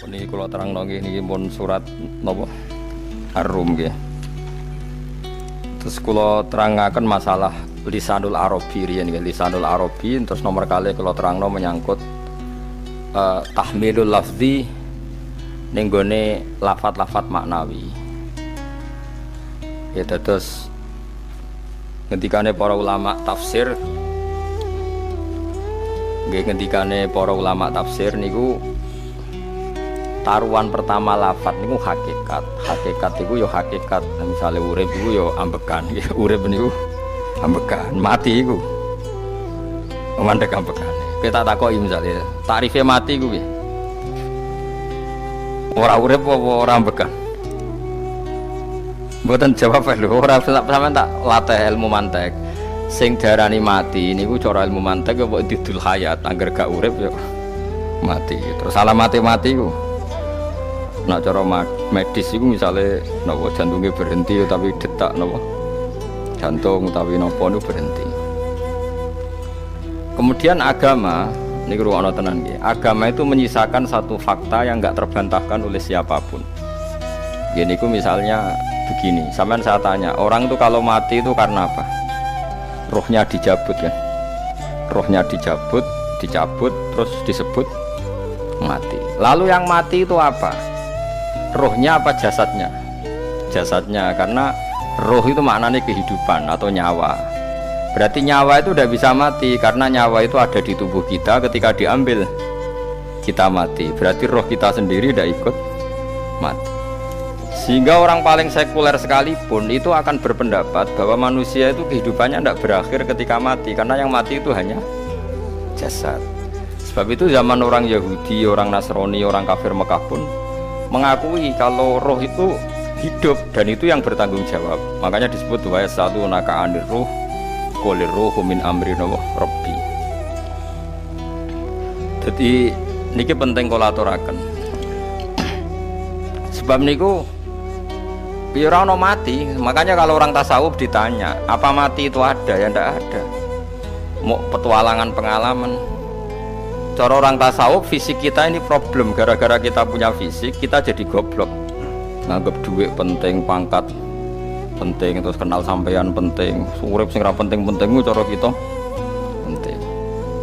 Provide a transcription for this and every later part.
Niki kula terangno niki pun surat napa Ar-Rum nggih. Terus kula terangaken masalah lisanul Arabi riyen nggih, lisanul Arabi terus nomor kali kula terangno menyangkut tahmilul lafzi ning gone lafat-lafat maknawi. Ya terus ngendikane para ulama tafsir nggih, ngendikane para ulama tafsir niku taruhan pertama lafat niku hakikat. Hakikat niku ya hakikat. Misale urip niku ya ambekan. Urip niku ambekan, mati iku mandek ambekane. Kita takoki misale takrife mati iku piye? Ora urip apa ora ambekan? Mboten jawab lho, ora sampean tak latih ilmu mantek. Sing darani mati niku cara ilmu mantek apa didul hayat, angger gak urip ya mati. Terus alamate mati iku nak cara medis iku misale napa jantunge berhenti tapi detak napa jantung utawi napa niku berhenti. Kemudian agama niku ruwono tenan nggih. Agama itu menyisakan satu fakta yang enggak terbantahkan oleh siapapun. Gini niku misalnya begini, sampean saya tanya, orang itu kalau mati itu karena apa? Rohnya dicabut kan? Rohnya dicabut terus disebut mati. Lalu yang mati itu apa? Rohnya apa jasadnya? Jasadnya, karena roh itu maknanya kehidupan atau nyawa. Berarti nyawa itu udah bisa mati karena nyawa itu ada di tubuh kita, ketika diambil kita mati. Berarti roh kita sendiri udah ikut mati. Sehingga orang paling sekuler sekalipun itu akan berpendapat bahwa manusia itu kehidupannya tidak berakhir ketika mati, karena yang mati itu hanya jasad. Sebab itu zaman orang Yahudi, orang Nasrani, orang kafir Mekah pun mengakui kalau roh itu hidup dan itu yang bertanggung jawab. Makanya disebut wa yasalunaka 'anir ruh qulir ruhu min amri rabbi. Jadi niki penting kula aturaken. Sebab niku ora ono mati. Makanya kalau orang tasawuf ditanya, apa mati itu ada? Ya ndak ada. Mau petualangan pengalaman. Cara orang tasawuf, fisik kita ini problem. Gara-gara kita punya fisik, kita jadi goblok. Nganggep duit penting, pangkat penting, terus kenal sampean penting, urip sing ra penting-penting ku cara kita penting.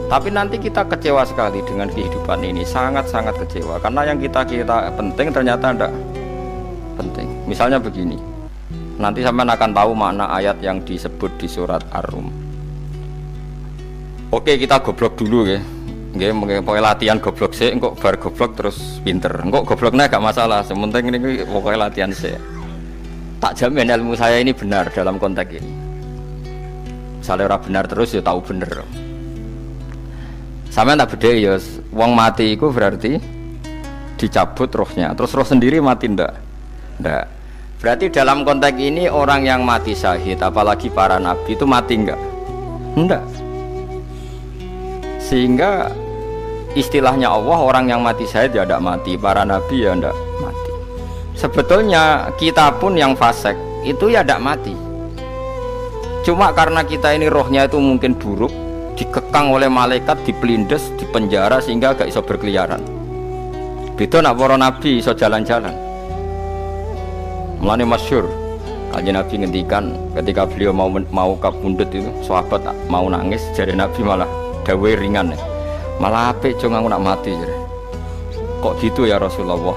Tapi nanti kita kecewa sekali dengan kehidupan ini, sangat-sangat kecewa. Karena yang kita penting ternyata ndak penting. Misalnya begini, nanti sampean akan tahu makna ayat yang disebut di surat Ar-Rum. Oke, kita goblok dulu ya. Nggih, pokoke latihan goblok sik, engko bar goblok terus pinter. Engko gobloknya gak masalah, sementing ini pokoke latihan sik. Tak jamin ilmu saya ini benar dalam konteks ini. Misalnya ora benar terus ya tahu bener. Sampeyan tak bedhe ya, wong mati iku berarti dicabut rohnya. Terus roh sendiri mati ndak? Ndak. Berarti dalam konteks ini orang yang mati syahid, apalagi para nabi itu mati enggak? Enggak. Sehingga istilahnya Allah, orang yang mati syahid ya tidak mati, para nabi ya tidak mati. Sebetulnya kita pun yang fasik itu ya tidak mati. Cuma karena kita ini rohnya itu mungkin buruk, dikekang oleh malaikat, dipelindes, dipenjara sehingga gak iso berkeliaran. Beda nak para nabi iso jalan-jalan. Mulane masyhur kanjeng Nabi ngendikan ketika beliau mau kapundhut itu, sahabat mau nangis, jare Nabi malah dawe ringan. Malah apik jong aku nak mati jare. Kok gitu ya Rasulullah?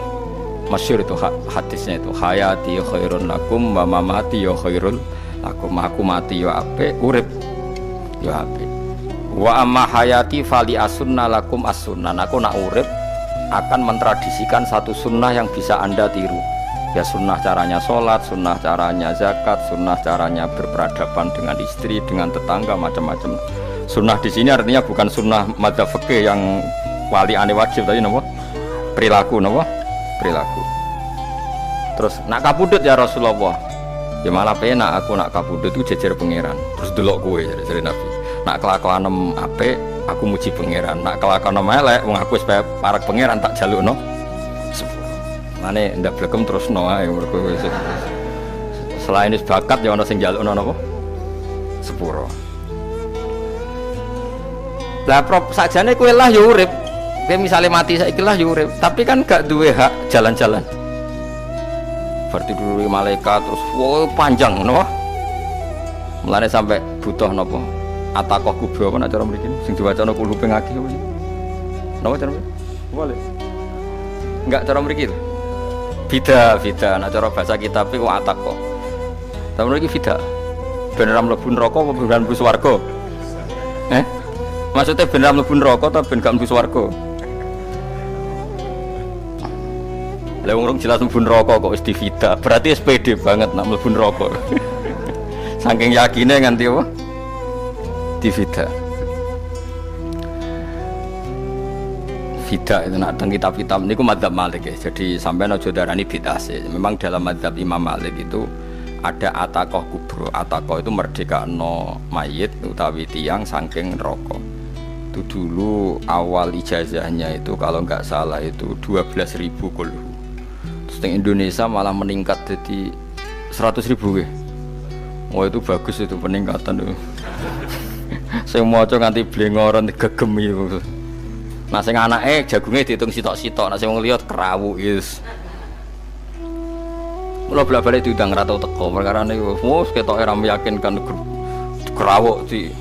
Masyhur itu hadisnya itu, hayati khairun lakum wa mamati ya khairul lakum. Aku mati ya apik, urip ya apik. Wa amma hayati fali asunna lakum as-sunnah. Aku nak urip akan mentradisikan satu sunnah yang bisa Anda tiru. Ya sunnah caranya sholat, sunnah caranya zakat, sunnah caranya berperadaban dengan istri, dengan tetangga, macam-macam. Sunnah di sini artinya bukan sunnah madzhab fikih yang wali ane wajib tadi, napa? Perilaku, napa? Perilaku. Terus nak kabudut ya Rasulullah. Ya malah penak aku nak kabudut itu jejer pangeran. Terus delok kowe jare Nabi. Nak kelakuanem apik, aku muji pangeran. Nak kelakuanem elek, wong aku supaya parek pangeran tak jalukno. Mane ndak blekem terusno ae mergo selain is bakat ya ana sing njalukno napa sepuro. Lah prop sakjane kowe lah ya urip Kayak misalnya mati saiki lah yo urip, tapi kan gak duwe hak jalan-jalan. Berarti dulu malaikat terus wow panjang ngono. Mulane sampai butuh napa? Atakoh kubro apa nek cara mriki sing diwacana kulo ping akeh apa sih? Napa cara mriki? Boleh. Enggak cara mriki. Bida, nek cara bahasa kitab iku atakoh. Cara mriki bida. Ben ora mlebu neraka apa ben mlebu swarga? Maksudnya ben ora mlebu neraka ta ben gak mlebu swarga? Lah wong jelas mlebu neraka kok wis divida. Berarti SPD banget nak mlebu neraka. Saking yakine nganti apa? Divida. Vida itu nak teng kitab-kitab niku madzhab Malik ya. Jadi sampean aja darani bid'ah sih. Memang dalam madzhab Imam Malik itu ada atakoh kubro. Atakoh itu merdekano mayit utawi tiang saking neraka. Itu dulu awal ijazahnya itu kalau nggak salah itu 12.000 kulhu. Terus di Indonesia malah meningkat jadi 100.000 ya. Wah itu bagus itu peningkatan itu. Saya mau coba nganti blengoran gegem itu. Nah sing anake jagunge diitung sitok-sitok, nah sing wong liya kerawuk wis. Mula bolak-balik diundang ra tau teko, perkarane wis ketoke ra meyakinkan kerawuk di.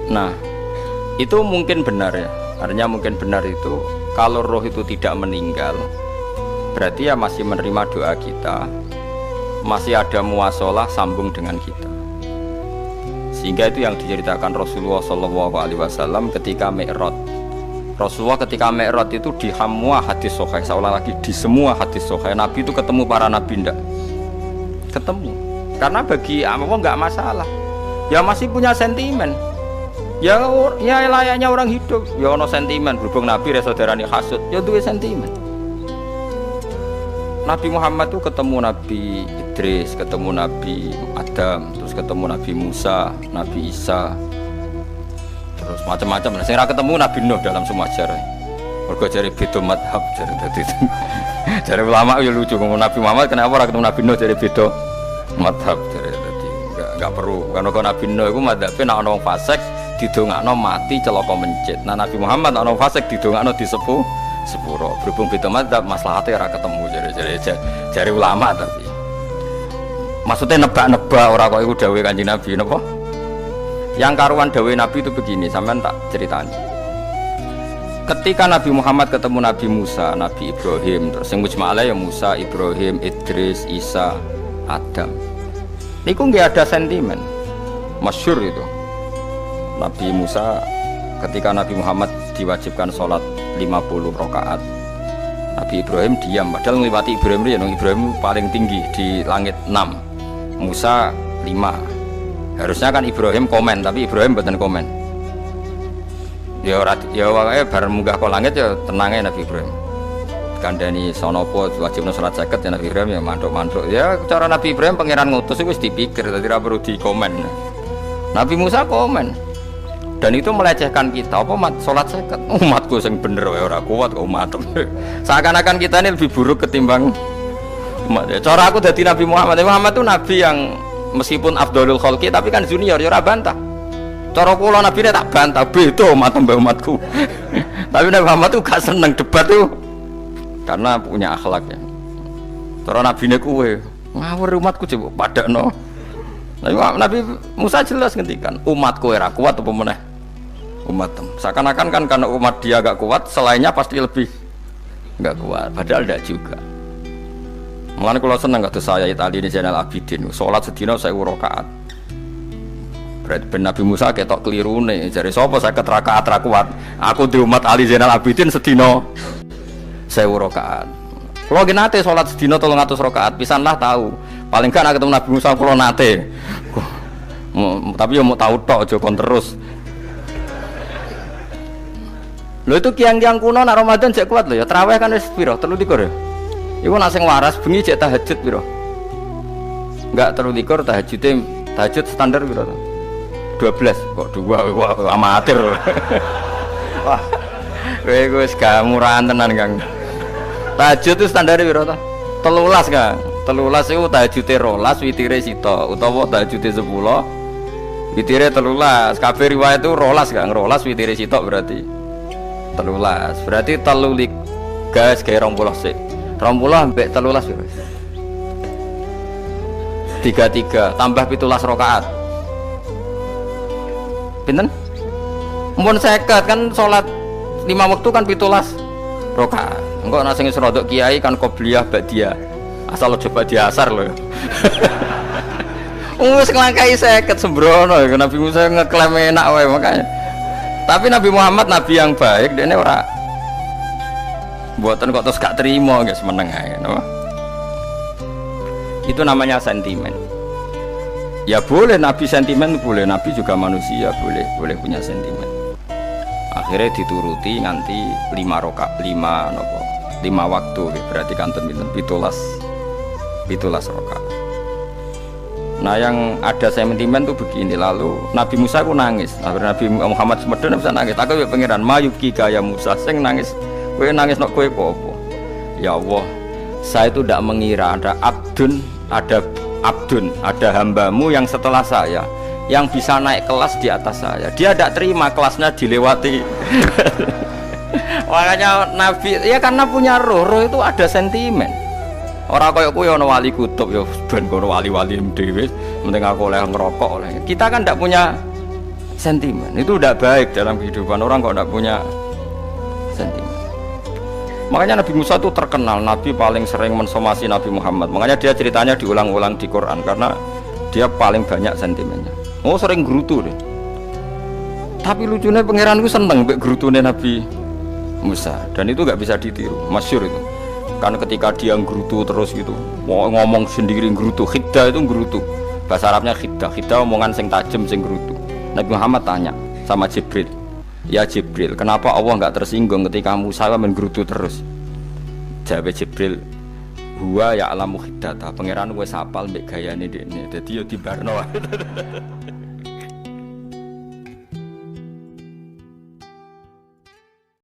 Nah, itu mungkin benar ya. Artinya mungkin benar itu kalau roh itu tidak meninggal, berarti ya masih menerima doa kita. Masih ada muasalah sambung dengan kita. Sehingga itu yang diceritakan Rasulullah SAW ketika Mi'raj. Rasulullah ketika Mi'raj itu di semua hadis sahih, seolah lagi di semua hadis sahih Nabi itu ketemu para nabi ndak? Ketemu. Karena bagi Allah nggak masalah. Ya masih punya sentimen. Ya layaknya orang hidup. Ya ono sentimen berhubung Nabi saudarane hasud, ya duwe sentimen. Nabi Muhammad itu ketemu Nabi Idris, ketemu Nabi Adam, terus ketemu Nabi Musa, Nabi Isa, terus macam-macam. Saya nggak ketemu Nabi Nuh dalam semua sejarah. Mergo jare beda madhab jare dadi. Jare ulama ya lucu ngomong Nabi Muhammad kenapa ora ketemu Nabi Nuh jare beda madhab jare dadi. Enggak perlu. Karena kok Nabi Nuh iku madhabe nek ana wong fasik didongakno mati celaka mencit. Nah Nabi Muhammad ana wong fasik didongakno disepuh sepuro. Berhubung beda madhab maslahatnya ora ketemu jare ulama tapi. Maksudnya nebak-nebak orang kok itu dawuh Kanjeng Nabi napa? Yang karuan dawuh Nabi itu begini, sampean tak ceritani. Ketika Nabi Muhammad ketemu Nabi Musa, Nabi Ibrahim, terus yang mujma'alah ya Musa, Ibrahim, Idris, Isa, Adam. Niku nggak ada sentimen. Masyhur itu. Nabi Musa ketika Nabi Muhammad diwajibkan sholat 50 rakaat. Nabi Ibrahim diam, padahal ngliwati Ibrahim ya, Ibrahim paling tinggi di langit 6. Musa 5. Harusnya kan Ibrahim komen, tapi Ibrahim mboten komen. Ya wae bar munggah ke langit ya tenangnya Nabi Ibrahim. Kandhani sonopo wajibna salat 50 ya Nabi Ibrahim ya mantuk-mantuk. Ya cara Nabi Ibrahim pangeran ngutus itu wis dipikir, dadi ora perlu dikomen. Nabi Musa komen. Dan itu melecehkan kita, apa salat 50? Umatku sing bener wae ora kuat kok umat. Seakan-akan kita ini lebih buruk ketimbang umat. Cara aku dadi Nabi Muhammad. Muhammad itu nabi yang meskipun afdhalul khalqi tapi kan junior ya ora bantah. Cara kula nabine tak bantah beda umat mbek umatku. Tapi Nabi Muhammad tuh gak seneng debat tuh karena punya akhlak ya. Cara nabine kuwe ngawur umatku coba padakno. Nabi Musa jelas ngendikan umatku ora kuat apa meneh umat. Seakan-akan kan karena umat dia gak kuat, selainnya pasti lebih gak kuat. Padahal tidak juga. Mulane kula seneng kados saya Itali ini Zainal Abidin, salat sedina 1000 rakaat. Berarti ben Nabi Musa ketok kelirune, jare sapa 50 rakaat ra kuat. Aku di umat Ali Zainal Abidin sedina 1000 rakaat. Kula nggih nate salat sedina 300 rakaat, pisanlah tahu. Paling gak nek ketemu Nabi Musa kula nate. Tapi yo mau tahu tok aja kon terus. Lho itu kiang-kiang kuno nak Ramadan jek kuat lho ya. Tarawih kan wis piro? 33 ya. Iku nak sing waras bengi jek tahajud piro? Enggak 33 tahajud standar piro? 12 kok 2 wah amatir. Wah. Kowe wis gak murahan tenan Kang. Tahajud itu standar piro to? 13 Kang. 13 itu tahajude 12 witire sita utawa tahajude 10 witire 13. Kabeh riwayat itu 12 Kang. 12 witire sita berarti 13. Berarti telulik gas kayak 20 sik. 20 sampai 13 ya. 33 tambah 17 rakaat. Pinten? Mun 50 kan salat 5 waktu kan 17 rakaat. Engko ana sing rodok kiai kan qobliyah ba'diyah. Asal aja ba'diyah asar lho. Wis nglangkai 50 sembrono Nabi Musa ngeklaim enak wae makanya. Tapi Nabi Muhammad nabi yang baik dene ora mboten kok terus gak terima guys meneng ae no? Itu namanya sentimen. Ya boleh Nabi sentimen boleh, Nabi juga manusia boleh punya sentimen. Akhirnya dituruti nganti 5 waktu berarti kanten pinten 17 rakaat. Nah yang ada sentimen tuh begini, lalu Nabi Musa aku nangis, Nabi Muhammad semedon bisa nangis. Aku ya pengiran mayuki kaya Musa, sing nangis, kowe nangis nok kowe apa? Ya Allah, saya itu tidak mengira ada abdun, ada hambamu yang setelah saya, yang bisa naik kelas di atas saya. Dia tidak terima kelasnya dilewati. Makanya Nabi, ya karena punya roh itu ada sentimen. Orang kayak kowe ono wali kutub ya ben kono wali-wali dhewe, penting aku oleh ngerokok oleh. Kita kan tidak punya sentimen. Itu tidak baik dalam kehidupan orang kok tidak punya sentimen. Makanya Nabi Musa itu terkenal Nabi paling sering mensomasi Nabi Muhammad. Makanya dia ceritanya diulang-ulang di Quran karena dia paling banyak sentimennya. Oh sering gerutu deh. Tapi lucunya pangeranku seneng mbek gerutune Nabi Musa dan itu nggak bisa ditiru. Masyhur itu. Kan ketika dia nggerutu terus gitu ngomong sendiri nggerutu, khiddah itu nggerutu bahasa Arabnya khiddah omongan sing tajem sing nggerutu. Nabi Muhammad tanya sama Jibril, ya Jibril kenapa Allah nggak tersinggung ketika Musa menggerutu terus? Jawab Jibril, huwa ya alamu khiddata, pangeran wis hafal mbek gayane dekne dadi yo dibarno.